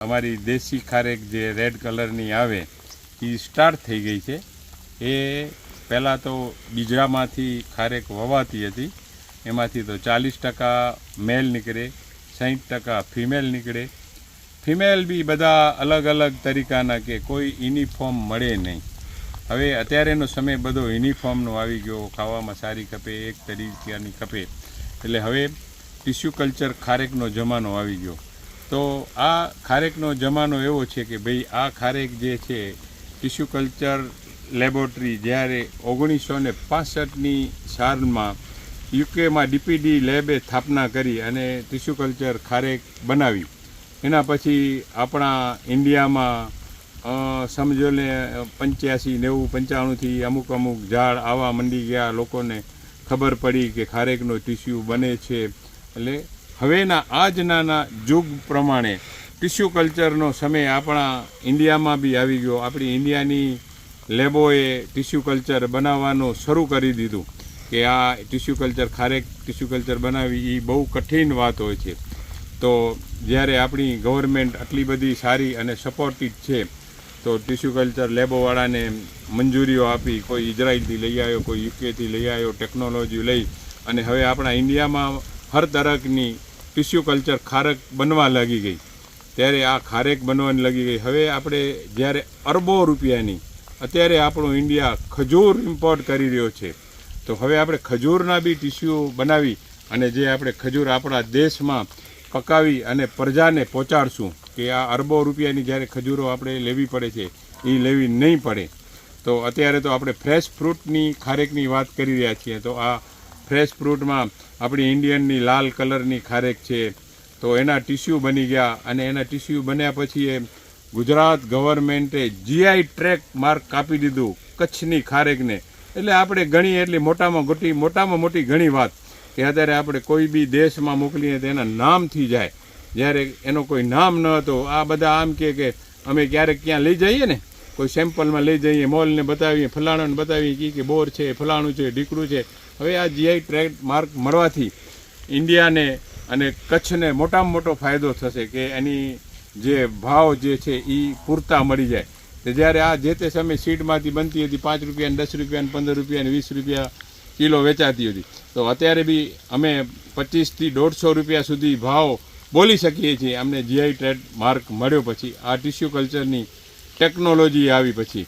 અમારી દેશી ખારેક જે રેડ કલરની આવે એ સ્ટાર્ટ થઈ ગઈ છે. એ પહેલાં તો બીજરામાંથી ખારેક વવાતી હતી, એમાંથી તો 40% મેલ નીકળે, 60% ફિમેલ નીકળે. ફિમેલ બી બધા અલગ અલગ તરીકાના, કે કોઈ યુનિફોર્મ મળે નહીં. હવે અત્યારેનો સમય બધો યુનિફોર્મનો આવી ગયો, ખાવામાં સારી ખપે, એક તરીકાની ખપે, એટલે હવે ટિશ્યુ કલ્ચર ખારેકનો જમાનો આવી ગયો. તો આ ખારેકનો જમાનો એવો છે કે ભાઈ આ ખારેક જે છે ટિશ્યુ કલ્ચર લેબોરેટરી જ્યારે 1965ની સાલમાં યુકેમાં ડીપીડી લેબે સ્થાપના કરી અને ટિશ્યુ કલ્ચર ખારેક બનાવી. એના પછી આપણા ઇન્ડિયામાં સમજો ને 85, 90, 95થી અમુક ઝાડ આવવા મંડી ગયા, લોકોને ખબર પડી કે ખારેકનો ટિશ્યુ બને છે. એટલે હવેના આજના યુગ પ્રમાણે ટિશ્યુ કલ્ચરનો સમય આપણા ઇન્ડિયામાં બી આવી ગયો. આપણી ઇન્ડિયાની લેબોએ ટિશ્યુ કલ્ચર બનાવવાનું શરૂ કરી દીધું. કે આ ટિશ્યુ કલ્ચર ખારેક ટિશ્યુ કલ્ચર બનાવવી એ બહુ કઠિન વાત હોય છે. તો જ્યારે આપણી ગવર્મેન્ટ આટલી બધી સારી અને સપોર્ટિવ છે, તો ટિશ્યુ કલ્ચર લેબોવાળાને મંજૂરીઓ આપી, કોઈ ઇઝરાયલથી લઈ આવ્યો, કોઈ યુકેથી લઈ આવ્યો, ટેકનોલોજી લઈ, અને હવે આપણા ઇન્ડિયામાં હર તરફની ટિશ્યુ કલ્ચર ખારેક બનવા લાગી ગઈ. ત્યારે આ ખારેક બનવાની લાગી ગઈ. હવે આપણે જ્યારે અરબો રૂપિયાની અત્યારે આપણું ઇન્ડિયા ખજૂર ઇમ્પોર્ટ કરી રહ્યો છે, તો હવે આપણે ખજૂરના બી ટિશ્યુ બનાવી અને જે આપણે ખજૂર આપણા દેશમાં પકાવી અને પ્રજાને પહોંચાડશું. કે આ અરબો રૂપિયાની જ્યારે ખજૂરો આપણે લેવી પડે છે એ લેવી નહીં પડે. તો અત્યારે તો આપણે ફ્રેશ ફ્રૂટની ખારેકની વાત કરી રહ્યા છીએ. તો આ ફ્રેશ ફ્રૂટમાં આપણી ઇન્ડિયનની લાલ કલરની ખારેક છે, તો એના ટિશ્યુ બની ગયા. અને એના ટિશ્યુ બન્યા પછી એ ગુજરાત ગવર્મેન્ટે જીઆઈ ટ્રેક માર્ક કાપી દીધું કચ્છની ખારેકને. એટલે આપણે ઘણી એટલી મોટામાં મોટી ઘણી વાત કે અત્યારે આપણે કોઈ બી દેશમાં મોકલીએ તો એના નામથી જાય, જ્યારે એનો કોઈ નામ ન હતો. આ બધા આમ કે અમે ક્યારેક ક્યાં લઈ જઈએ ને, કોઈ સેમ્પલમાં લઈ જઈએ, મોલને બતાવીએ, ફલાણાને બતાવીએ કે બોર છે, ફલાણું છે, ઢીકડું છે. હવે આ જીઆઈ ટ્રેક માર્ક મળવાથી ઇન્ડિયાને અને કચ્છને મોટામાં મોટો ફાયદો થશે કે એની જે ભાવ જે છે એ પૂરતા મળી જાય. તો જ્યારે આ જે તે સમયે સીડમાંથી બનતી હતી 5 રૂપિયા, 10 રૂપિયા, 15 રૂપિયા, 20 રૂપિયા કિલો વેચાતી હતી, તો અત્યારે બી અમે 25થી 150 રૂપિયા સુધી ભાવ બોલી શકીએ છીએ. અમને જીઆઈ ટ્રેડ માર્ક મળ્યો પછી, આ ટિશ્યુ કલ્ચરની ટેકનોલોજી આવી પછી.